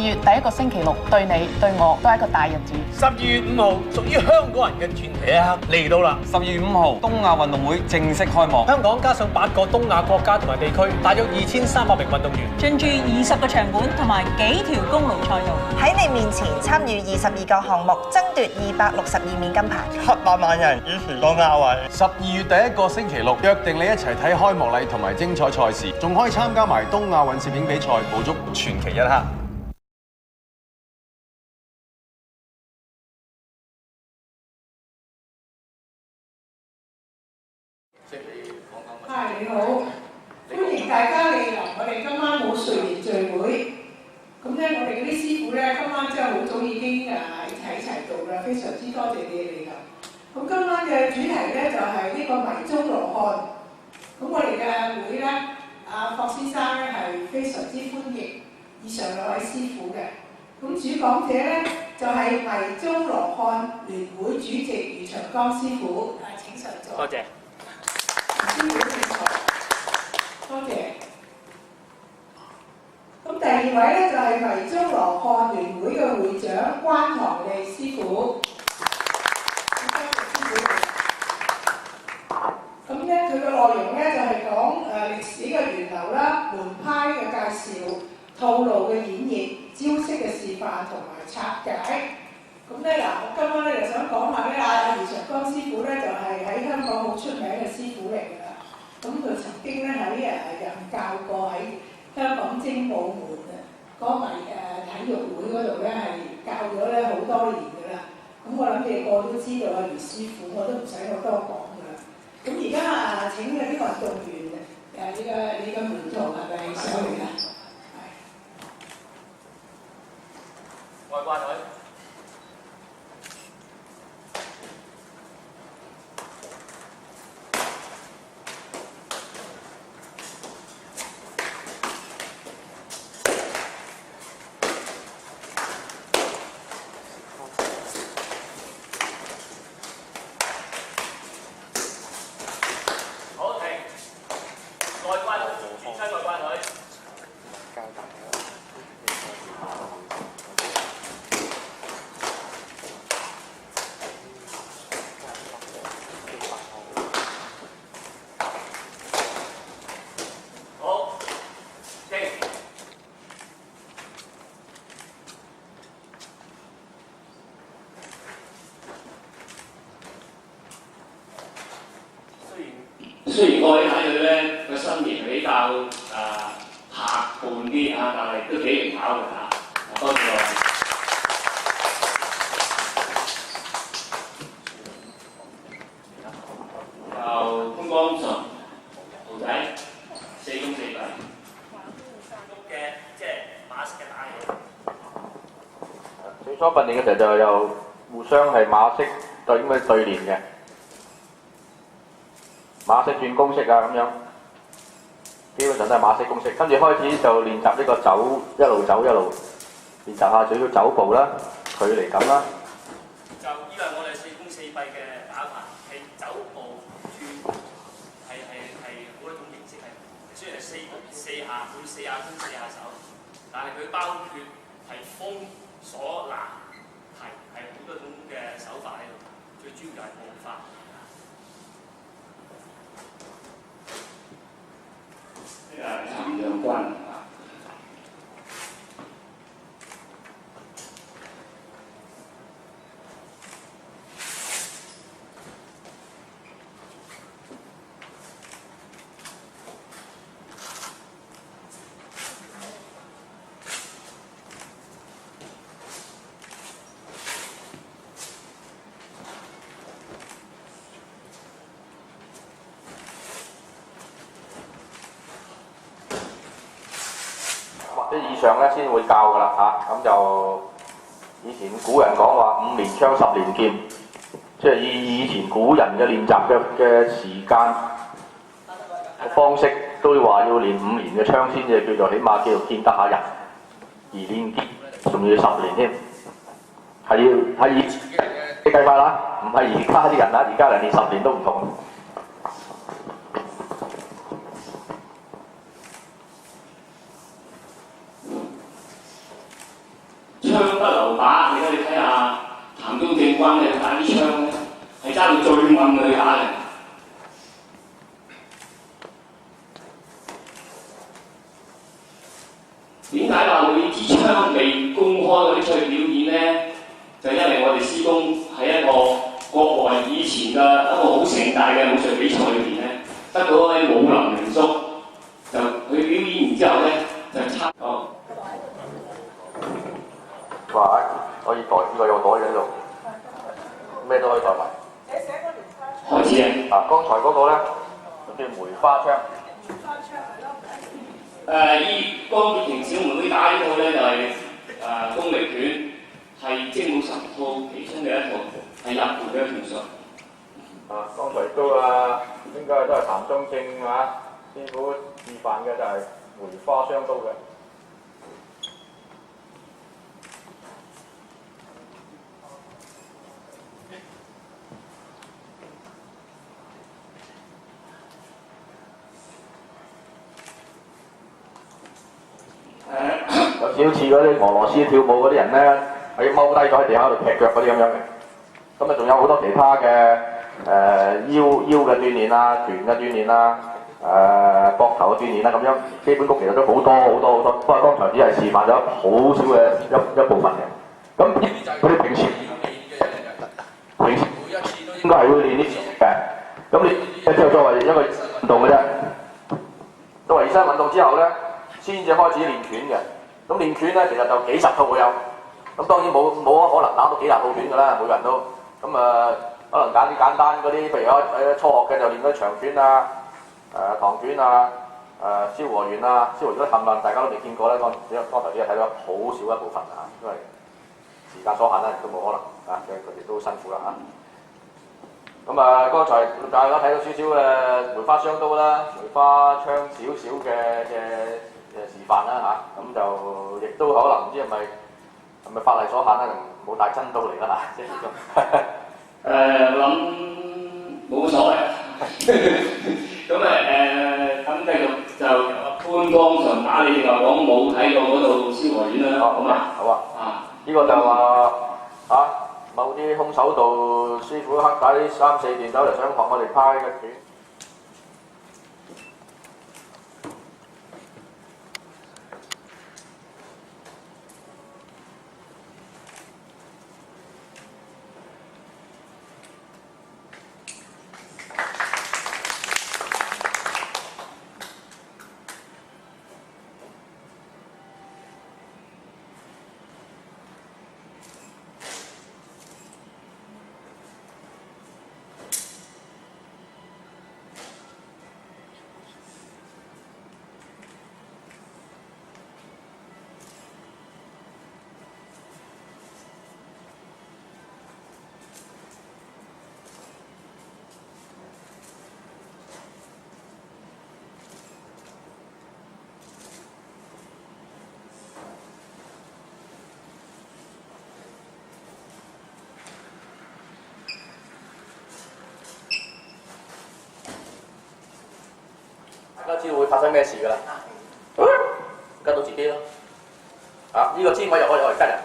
月第一個星期六，對你對我都係一個大日子。12月5號，屬於香港人嘅傳奇一刻嚟到啦！12月5號，東亞運動會正式開幕。香港加上8個東亞國家同埋地區，大約2300名運動員，進駐20個場館同埋幾條公路賽道，喺你面前參與22個項目，爭奪262面金牌。700萬人支持個亞運。12月第一個星期六，約定你一齊睇開幕禮同埋精彩賽事，仲可以參加埋東亞運攝影比賽，捕捉傳奇一刻。你好，歡迎大家嚟臨我哋今晚舞穗園聚會。咁咧，我哋嗰啲師傅咧，今晚真係好早已經喺齊度啦，非常之多謝你哋嚟臨。咁今晚嘅主題咧就係呢個迷蹤羅漢。咁我哋嘅會咧，霍先生咧係非常之歡迎以上兩位師傅嘅。咁主講者咧就係迷蹤羅漢聯會主席余長江師傅，請上座。多謝。師傅請坐。多謝。咁第二位咧就係迷蹤羅漢聯會嘅會長關堂利師傅。咁咧佢嘅內容咧就係講歷史嘅源流啦、門派嘅介紹、套路嘅演繹、招式嘅示範同埋拆解。咁咧嗱，我今晚咧就想講下咧，余長江師傅咧就係喺香港好出名嘅師傅嚟㗎啦。咁佢曾經咧喺任教過喺香港精武門嗰個體育會嗰度咧係教咗咧好多年㗎啦。咁我諗你個個都知道余師傅，我都唔使我多講㗎啦。咁而家請嗰啲運動員你嘅門徒係咪上嚟啊？外掛隊。雖然我睇佢咧個身形比較客半啲但係都幾靈巧嘅嚇。多謝我。就潘光順，豪仔，4公4幣。嘅即係馬式嘅打戲。最初訓練嘅時候就有互相係馬式對咁嘅對練嘅。馬式轉公式啊咁樣，基本上都係馬式公式。跟住開始就練習呢個走，一路走一路練習下少少走步啦、距離感啦。就依個係我哋4公4幣嘅打法，係走步轉，係好多種形式係。雖然係4下，每4下攻4下手，但係佢包括係封鎖攔係好多種嘅手法喺度。最主要就係步法。陳亮君以上咧先會教㗎啦嚇，咁就以前古人講話5年槍10年劍，即係以前古人嘅練習嘅時間方式，都話要練5年嘅槍先至叫做起碼叫做見得下人，而練劍仲要10年添，係以前嘅人嘅計法啦，唔係而家啲人啦，而家人練10年都唔同。你睇下譚中正關嘅打啲槍咧，係爭到最猛去打嘅。點解話會支槍未公開嗰啲出去表演咧？就因為我哋施工喺一個國外以前嘅一個好盛大嘅武術比賽裏邊咧，得到嗰位武林名宿就去表演完之後咧就參哦。哇！可以袋呢個有袋嘅呢度，咩都可以袋埋。開始啊！剛才嗰個咧叫梅花槍。依江潔婷小妹妹打呢套咧就係功力拳，係精武10套其中嘅一套，係入門嘅拳術。啊！剛才都應該都係譚中正師傅示範嘅就係梅花雙刀嘅。有少少似嗰啲俄羅斯跳舞嗰啲人咧，係踎低咗喺地下度踢腳嗰啲咁樣嘅。咁啊，仲有好多其他嘅腰嘅鍛鍊啦、拳嘅鍛鍊啦、膊頭嘅鍛鍊啦，咁樣基本功其實都好多。不過剛才只係示範咗好少嘅一部分嘅。咁佢哋平時每一次都應該係會練呢啲嘅。咁你之後作為一個運動嘅啫，作為熱身運動之後咧，先至開始練拳嘅。咁練拳咧，其實就幾十套會有。咁當然冇可能打到幾廿套拳㗎啦，每個人都。咁可能揀啲簡單嗰啲，譬如喺初學嘅就練嗰啲長拳啊、唐拳啊、蕭和元啊，蕭和元冚唪唥大家都未見過咧。剛才只係睇到好少一部分啊，因為時間所限咧，亦都冇可能啊，佢哋都辛苦啦嚇。咁剛才大家睇到少少嘅梅花雙刀啦、梅花槍少少嘅示範啦嚇，咁就亦都可能唔知係咪法例所限咧，冇帶真刀嚟啦嚇，即係呢諗冇所謂。咁咁繼續就潘光純打你哋話講冇睇過嗰度蕭和院啦，好嘛？好啊。呢個就話某啲空手道師傅黑帶3、4段走嚟想學我哋派嘅拳。大家知道會發生咩事㗎啦？吉到自己咯。呢個尖位又可以攞嚟吉人，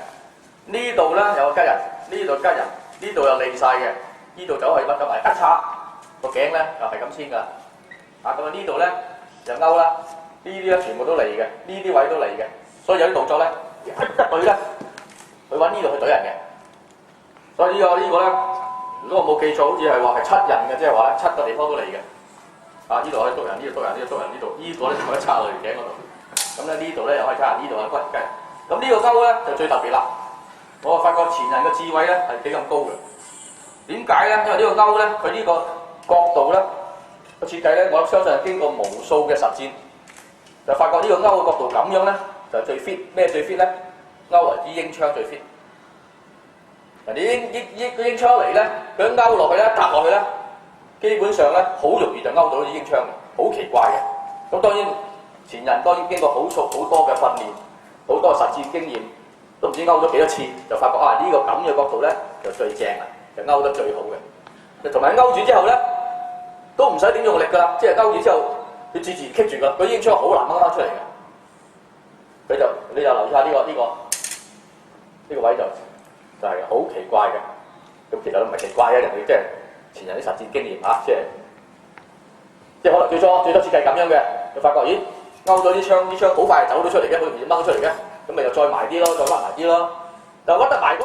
呢度咧有個吉人，呢度吉人，呢度又利晒嘅，呢度走去乜咁埋吉叉，個頸咧又係咁黐㗎。咁呢度咧就勾啦，呢啲咧全部都利嘅，呢啲位都利嘅，所以有啲動作咧一對咧，佢揾呢度去懟人嘅。所以呢個咧，如果我冇記錯，好似係話係7人嘅，即係話咧7個地方都利嘅。呢度可以篤人，呢度篤人，呢度篤人，呢度呢個咧就可以插落條頸嗰度。咁咧呢度咧又可以插人，呢度係骨雞。咁呢個勾咧就最特別啦。我發覺前人嘅智慧咧係幾咁高嘅。點解咧？因為呢個勾咧，佢呢個角度咧個設計咧，我相信係經過無數嘅實戰，就發覺呢個勾嘅角度咁樣咧就最 fit。咩最 fit 咧？勾為之鷹槍最 fit。嗱，啲鷹槍嚟咧，佢勾落去咧，搭落去咧。基本上咧，好容易就勾到啲鷹槍嘅，好奇怪嘅。咁當然前人當然經過好多嘅訓練，好多實戰經驗，都唔知勾咗幾多次，就發覺呢個咁嘅角度咧就最正啦，就勾得最好嘅。同埋勾住之後咧，都唔使點用力㗎啦，即係勾住之後，佢自然棘住㗎。個鷹槍好難掹得出嚟嘅。你就留意下呢個位就就係好奇怪嘅。咁其實都唔係奇怪嘅，人哋即係前人啲實戰經驗嚇，即係可能最初設計咁樣嘅，就發覺咦勾咗啲槍好快走到出嚟嘅，好容易掹出嚟嘅，咁咪就再埋啲咯，再屈埋啲咯，但係屈得埋